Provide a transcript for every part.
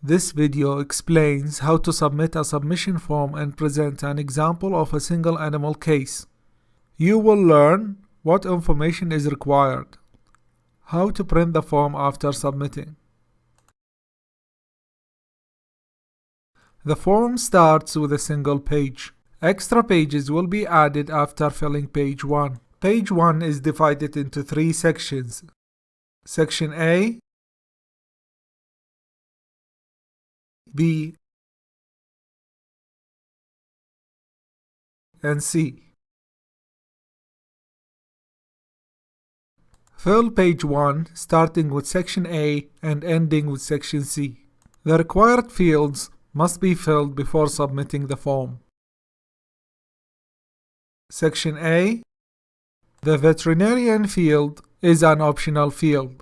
This video explains how to submit a submission form and present an example of a single animal case. You will learn what information is required, how to print the form after submitting. The form starts with a single page. Extra pages will be added after filling page 1. Page 1 is divided into 3 sections. Section A, B, and C. Fill page 1 starting with section A and ending with section C. The required fields must be filled before submitting the form. Section A. The veterinarian field is an optional field.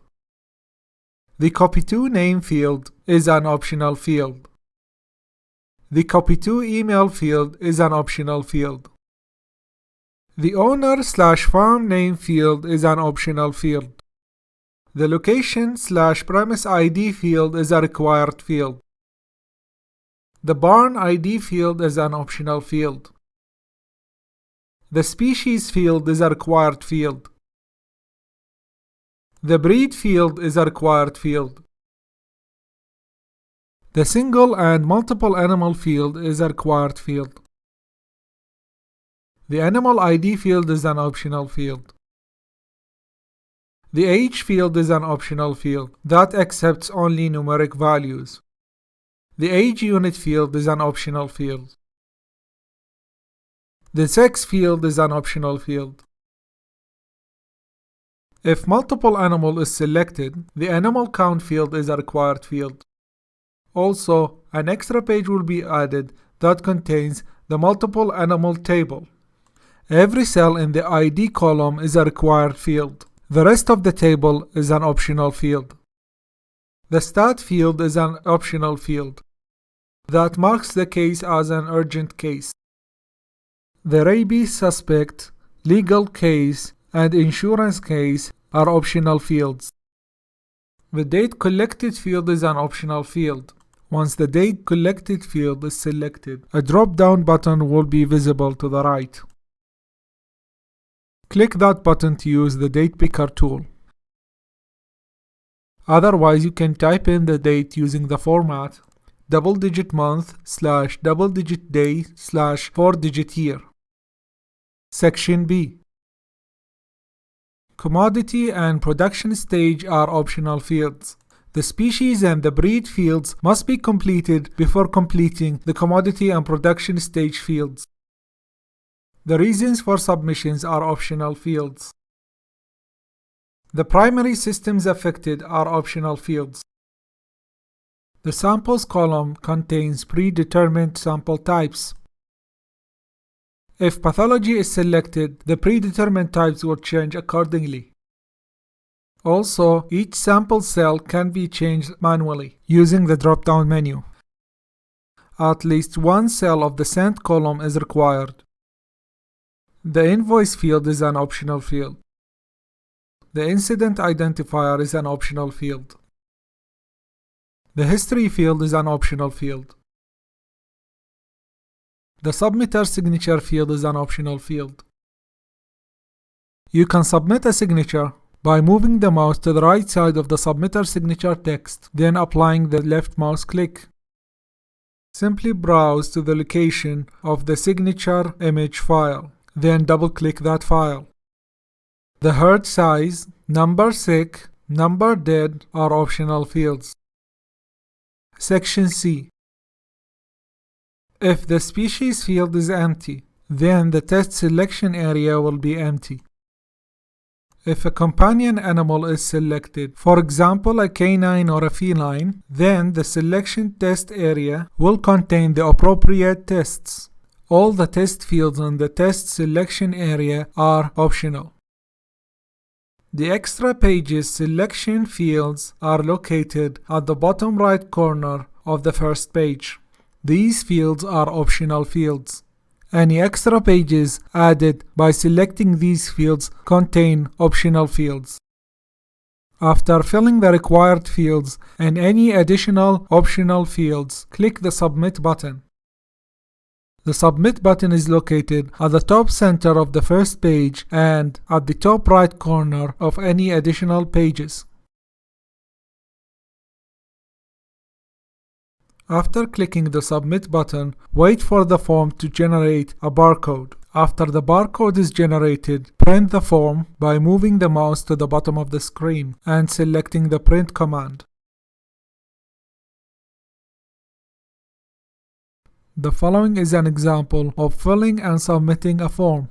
The copy-to name field is an optional field. The copy-to email field is an optional field. The owner/farm name field is an optional field. The location/premise ID field is a required field. The barn ID field is an optional field. The species field is a required field. The breed field is a required field. The single and multiple animal field is a required field. The animal ID field is an optional field. The age field is an optional field that accepts only numeric values. The age unit field is an optional field. The sex field is an optional field. If multiple animal is selected, the animal count field is a required field. Also, an extra page will be added that contains the multiple animal table. Every cell in the ID column is a required field. The rest of the table is an optional field. The stat field is an optional field that marks the case as an urgent case. The rabies suspect, legal case, and insurance case are optional fields. The date collected field is an optional field. Once the date collected field is selected, a drop-down button will be visible to the right. Click that button to use the date picker tool. Otherwise, you can type in the date using the format double-digit month/double-digit day/4-digit year. Section B. Commodity and production stage are optional fields. The species and the breed fields must be completed before completing the commodity and production stage fields. The reasons for submissions are optional fields. The primary systems affected are optional fields. The samples column contains predetermined sample types. If pathology is selected, the predetermined types will change accordingly. Also, each sample cell can be changed manually using the drop-down menu. At least one cell of the sent column is required. The invoice field is an optional field. The incident identifier is an optional field. The history field is an optional field. The submitter signature field is an optional field. You can submit a signature by moving the mouse to the right side of the submitter signature text, then applying the left mouse click. Simply browse to the location of the signature image file, then double-click that file. The herd size, number sick, number dead are optional fields. Section C. If the species field is empty, then the test selection area will be empty. If a companion animal is selected, for example a canine or a feline, then the selection test area will contain the appropriate tests. All the test fields in the test selection area are optional. The extra pages selection fields are located at the bottom right corner of the first page. These fields are optional fields. Any extra pages added by selecting these fields contain optional fields. After filling the required fields and any additional optional fields, click the Submit button. The Submit button is located at the top center of the first page and at the top right corner of any additional pages. After clicking the Submit button, wait for the form to generate a barcode. After the barcode is generated, print the form by moving the mouse to the bottom of the screen and selecting the Print command. The following is an example of filling and submitting a form.